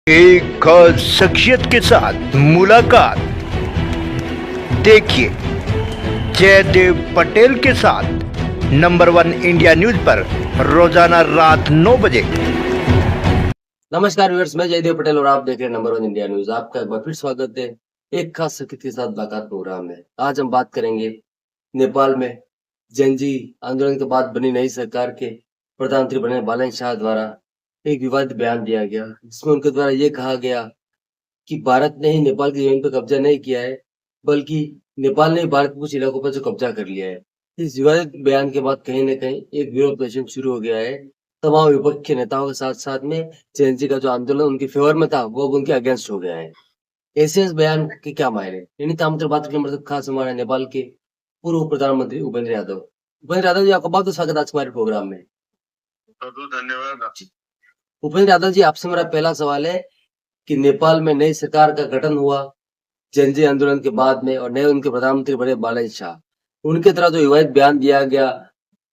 एक खास शख्सियत के साथ मुलाकात। देखिए जयदेव पटेल के साथ नंबर 1 इंडिया न्यूज पर रोजाना रात 9 बजे। नमस्कार व्यूअर्स, मैं जयदेव पटेल और आप देख रहे हैं नंबर 1 इंडिया न्यूज। आपका एक बार फिर स्वागत है एक खास शख्सियत के साथ मुलाकात प्रोग्राम में। आज हम बात करेंगे नेपाल में जेनजी आंदोलन के बाद बनी नई सरकार के प्रधानमंत्री बने बालन शाह द्वारा एक विवादित बयान दिया गया, जिसमें उनके द्वारा ये कहा गया कि भारत ने ही नेपाल की जमीन पर कब्जा नहीं किया है, बल्कि नेपाल ने भारत के कुछ इलाकों पर जो कब्जा कर लिया है। इस विवादित बयान के बाद कहीं न कहीं एक विरोध प्रदर्शन शुरू हो गया है। तमाम विपक्ष के नेताओं के साथ-साथ में जेएनजी का जो आंदोलन उनके फेवर में था, वो अब उनके अगेंस्ट हो गया है। ऐसे इस बयान के क्या मायने? इन्हीं तमाम बात करने हमारे साथ खास हमारे नेपाल के पूर्व प्रधानमंत्री उपेंद्र यादव। उपेंद्र यादव जी, आपका बहुत-बहुत स्वागत है आज हमारे प्रोग्राम में। बहुत-बहुत धन्यवाद। उपेंद्र यादव जी, आपसे मेरा पहला सवाल है कि नेपाल में नई सरकार का गठन हुआ जेनजी आंदोलन के बाद में और नए उनके प्रधानमंत्री बने बालन शाह। उनके तरफ जो विवादित बयान दिया गया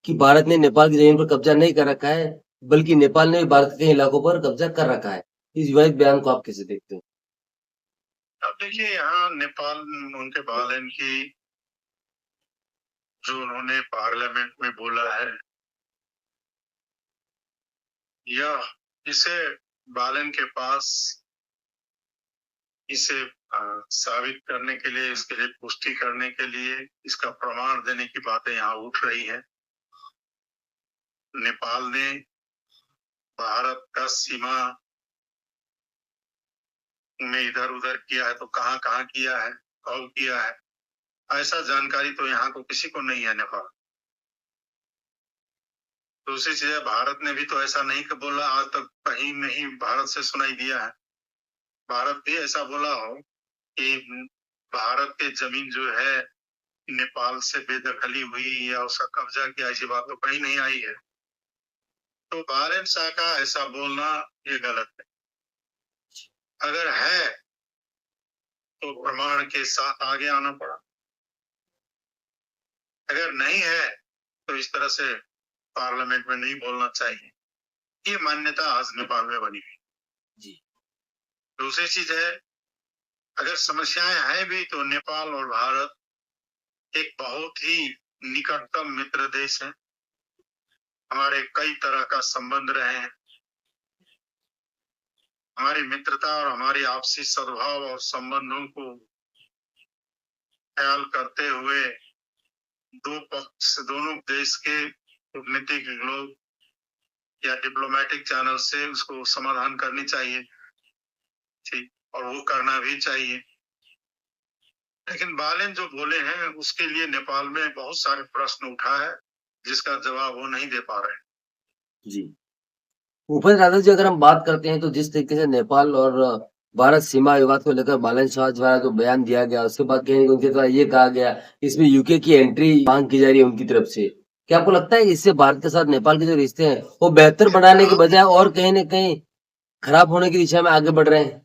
कि भारत ने नेपाल की जमीन पर कब्जा नहीं कर रखा है, बल्कि नेपाल ने भी भारत के कई इलाकों पर कब्जा कर रखा है। इस विवादित बयान को आप कैसे देखते हो? अब देखिए, यहाँ नेपाल उनके बालन की जो उन्होंने पार्लियामेंट में बोला है, यह इसे बालन के पास इसे साबित करने के लिए, इसके लिए पुष्टि करने के लिए, इसका प्रमाण देने की बातें यहाँ उठ रही है। नेपाल ने भारत का सीमा में इधर उधर किया है तो कहाँ कहाँ किया है, कब किया है, ऐसा जानकारी तो यहाँ को किसी को नहीं है नेपाल। दूसरी चीज है, भारत ने भी तो ऐसा नहीं बोला, आज तक कहीं नहीं भारत से सुनाई दिया है। भारत भी ऐसा बोला हो कि भारत के जमीन जो है नेपाल से बेदखली हुई या उसका कब्जा किया, ऐसी बात तो कहीं नहीं आई है। तो बालन शाह का ऐसा बोलना ये गलत है। अगर है तो प्रमाण के साथ आगे आना पड़ा, अगर नहीं है तो इस तरह से पार्लियामेंट में नहीं बोलना चाहिए। ये मान्यता आज नेपाल में बनी हुई जी। दूसरी चीज है, अगर समस्याएं हैं भी तो नेपाल और भारत एक बहुत ही निकटतम मित्र देश है। हमारे कई तरह का संबंध रहे हैं। हमारी मित्रता और हमारी आपसी सद्भाव और संबंधों को ख्याल करते हुए दोनों देश के कूटनीतिक लोग या डिप्लोमेटिक चैनल से उसको समाधान करनी चाहिए, ठीक, और वो करना भी चाहिए। लेकिन बालन जो बोले हैं उसके लिए नेपाल में बहुत सारे प्रश्न उठा है, जिसका जवाब वो नहीं दे पा रहे। जी। उपेंद्र यादव जी, अगर हम बात करते हैं तो जिस तरीके से नेपाल और भारत सीमा विवाद को लेकर बालन शाह द्वारा जो बयान दिया गया, उसके बाद कहीं उनके द्वारा ये कहा गया इसमें यूके की एंट्री मांग की जा रही है उनकी तरफ से। क्या आपको लगता है कि इससे भारत के साथ नेपाल के जो रिश्ते हैं वो बेहतर बनाने के बजाय और कहीं न कहीं खराब होने की दिशा में आगे बढ़ रहे हैं?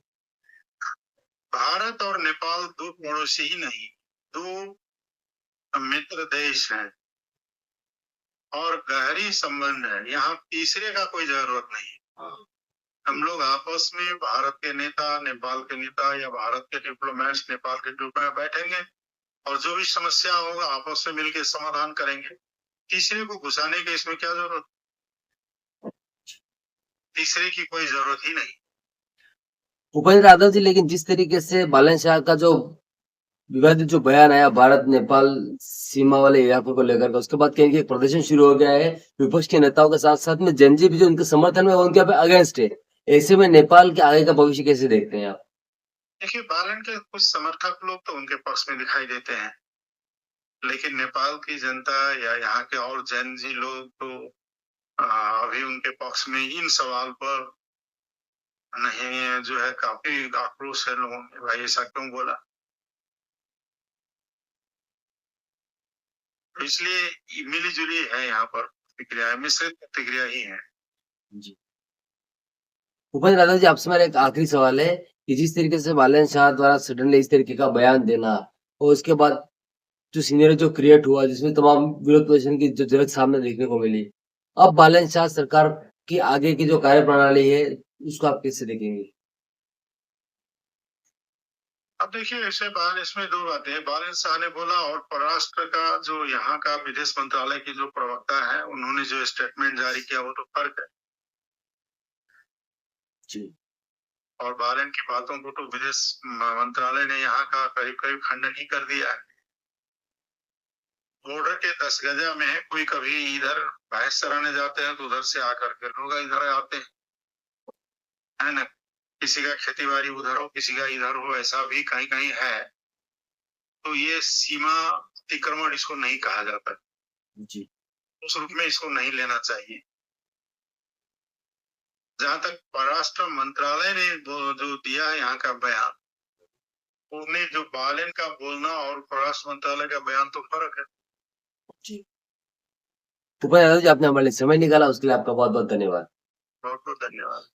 भारत और नेपाल दो पड़ोसी ही नहीं, दो मित्र देश हैं और गहरी संबंध है। यहाँ तीसरे का कोई जरूरत नहीं। हम लोग आपस में, भारत के नेता नेपाल के नेता या भारत के डिप्लोमेट्स नेपाल के डिप्लोमेट बैठेंगे और जो भी समस्या होगा आपस में मिलकर समाधान करेंगे। तीसरे को घुसाने की इसमें क्या जरूरत? तीसरे की कोई जरूरत ही नहीं। उपेंद्र यादव जी, लेकिन जिस तरीके से बालन शाह का जो विवादित जो बयान आया भारत नेपाल सीमा वाले इलाकों को लेकर के, उसके बाद कहीं एक प्रदर्शन शुरू हो गया है विपक्ष के नेताओं के साथ साथ में जेनजी भी जो उनके समर्थन में वो उनके अगेंस्ट है। ऐसे में नेपाल के आगे का भविष्य कैसे देखते हैं आप? देखिए, बालन के कुछ समर्थक लोग तो उनके पक्ष में दिखाई देते हैं, लेकिन नेपाल की जनता या यहाँ के और जेनजी लोग तो अभी उनके पक्ष में इन सवाल पर नहीं, जो है काफी आक्रोश है लोगों में, भाई ऐसा क्यों बोला। इसलिए मिली जुली है यहाँ पर प्रतिक्रिया, मिश्रित प्रतिक्रिया ही है। जी। उपेंद्र यादव जी, आपसे मेरा एक आखिरी सवाल है कि जिस तरीके से बालन शाह द्वारा सडनली इस तरीके का बयान देना और उसके बाद जो सीनरी जो क्रिएट हुआ, जिसमें तमाम विरोध प्रदर्शन की जो झलक सामने देखने को मिली, अब बालन शाह सरकार की आगे की जो कार्यप्रणाली है उसको आप कैसे देखेंगे? अब देखिए ऐसे इसमें दो बातें हैं। बालन शाह ने बोला और परराष्ट्र का जो यहाँ का विदेश मंत्रालय की जो प्रवक्ता है उन्होंने जो स्टेटमेंट जारी किया वो तो फर्क है। जी और बालन की बातों को तो विदेश मंत्रालय ने यहाँ का करीब करीब खंडन ही कर दिया है। बॉर्डर के 10 गजा में कोई कभी इधर भैंस चराने जाते हैं तो उधर से आकर के लोग इधर आते हैं, है ना। किसी का खेती बाड़ी उधर हो, किसी का इधर हो, ऐसा भी कहीं कहीं है। तो ये सीमा अतिक्रमण इसको नहीं कहा जाता, जी उस रूप में इसको नहीं लेना चाहिए। जहां तक परराष्ट्र मंत्रालय ने जो दिया है यहाँ का बयान, उन्हें जो बालन का बोलना और परराष्ट्र मंत्रालय का बयान तो फर्क है। जी कृपया दादा जी, आपने हमारे लिए समय निकाला, उसके लिए आपका बहुत बहुत धन्यवाद। बहुत बहुत धन्यवाद।